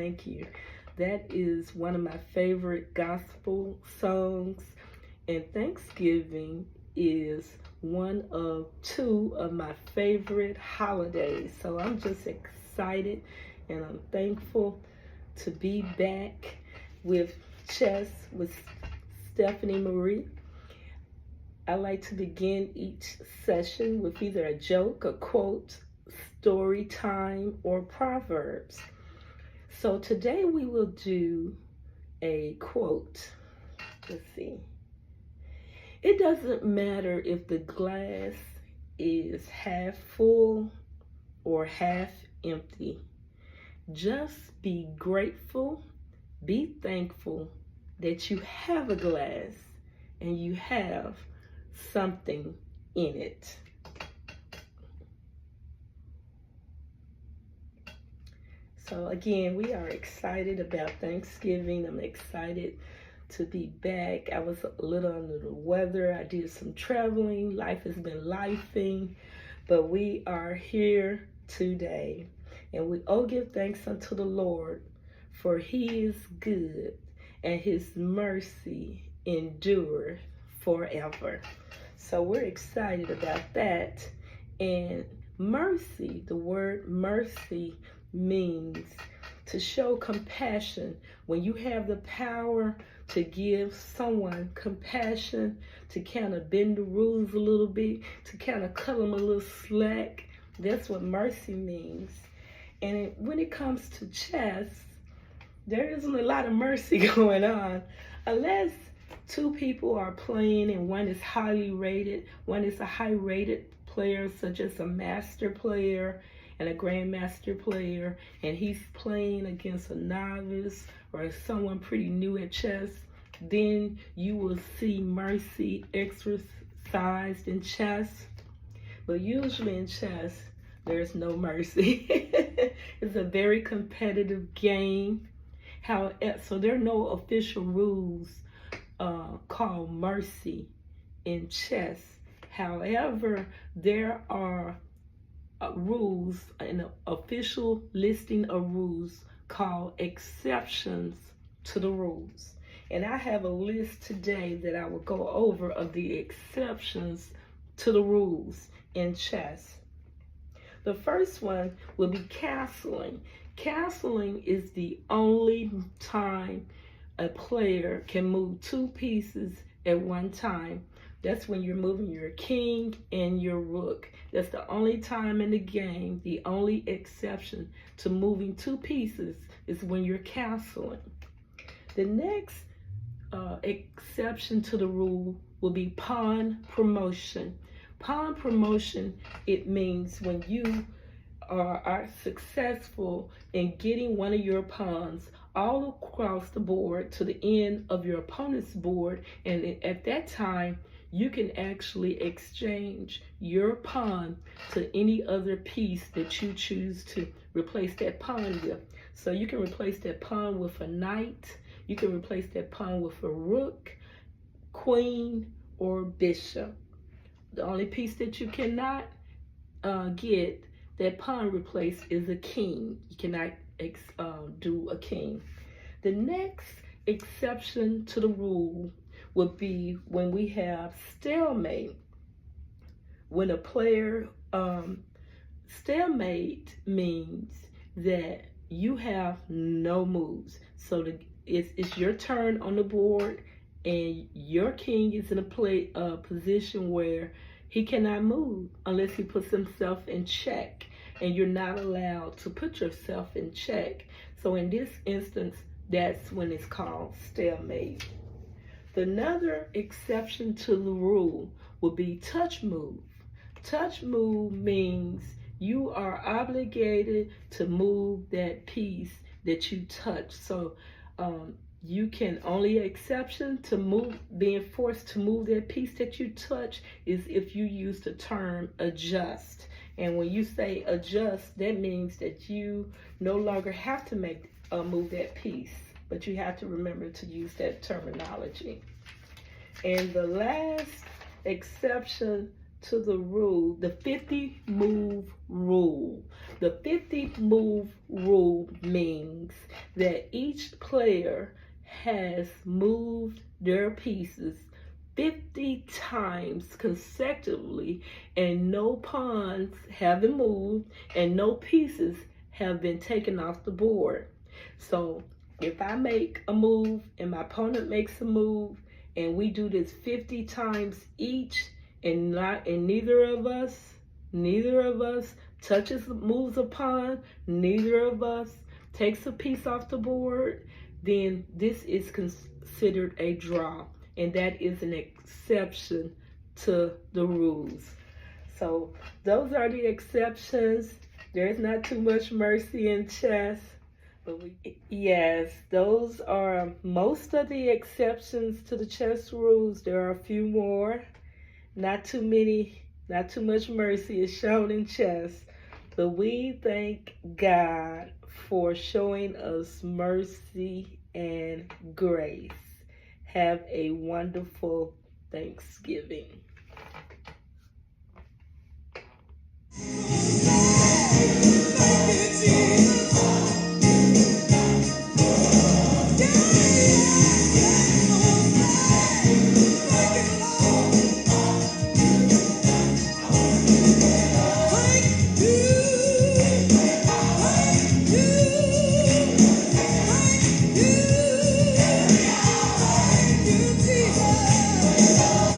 thank you. That is one of my favorite gospel songs, and Thanksgiving is one of two of my favorite holidays. So I'm just excited and I'm thankful to be back with Chess with Stephanie Marie. I like to begin each session with either a joke, a quote, story time, or proverbs. So today we will do a quote. Let's see. It doesn't matter if the glass is half full or half empty. Just be grateful, be thankful that you have a glass and you have something in it. So again, we are excited about Thanksgiving. I'm excited to be back. I was a little under the weather. I did some traveling. Life has been lifing, but we are here today. And we all give thanks unto the Lord, for he is good and his mercy endureth forever. So we're excited about that. And mercy, the word mercy means to show compassion. When you have the power to give someone compassion, to kind of bend the rules a little bit, to kind of cut them a little slack, that's what mercy means. And when it comes to chess, there isn't a lot of mercy going on unless two people are playing and one is highly rated, one is a high rated player such as a master player and a grandmaster player, and he's playing against a novice or someone pretty new at chess. Then you will see mercy exercised in chess. But usually in chess, there's no mercy. It's a very competitive game. So there are no official rules called mercy in chess. However, there are rules, an official listing of rules called exceptions to the rules. And I have a list today that I will go over of the exceptions to the rules in chess. The first one will be castling. Castling is the only time a player can move two pieces at one time. That's when you're moving your king and your rook. That's the only time in the game, the only exception to moving two pieces is when you're castling. The next exception to the rule will be pawn promotion. Pawn promotion, it means when you are successful in getting one of your pawns all across the board to the end of your opponent's board, and at that time you can actually exchange your pawn to any other piece that you choose to replace that pawn with. So you can replace that pawn with a knight, you can replace that pawn with a rook, queen, or bishop. The only piece that you cannot get that pawn replaced is a king. You cannot do a king. The next exception to the rule would be when we have stalemate. When a player, stalemate means that you have no moves. So it's your turn on the board and your king is in a position where he cannot move unless he puts himself in check, and you're not allowed to put yourself in check. So in this instance, that's when it's called stalemate. Another exception to the rule would be touch move. Touch move means you are obligated to move that piece that you touch. So you can only exception to move, being forced to move that piece that you touch is if you use the term adjust. And when you say adjust, that means that you no longer have to move that piece, but you have to remember to use that terminology. And the last exception to the rule, the 50 move rule. The 50 move rule means that each player has moved their pieces 50 times consecutively, and no pawns have been moved and no pieces have been taken off the board. So if I make a move and my opponent makes a move and we do this 50 times each, and neither of us touches, moves a pawn, neither of us takes a piece off the board, then this is considered a draw, and that is an exception to the rules. So those are the exceptions. There's not too much mercy in chess. But yes, those are most of the exceptions to the chess rules. There are a few more. Not too many, not too much mercy is shown in chess. But we thank God for showing us mercy and grace. Have a wonderful Thanksgiving.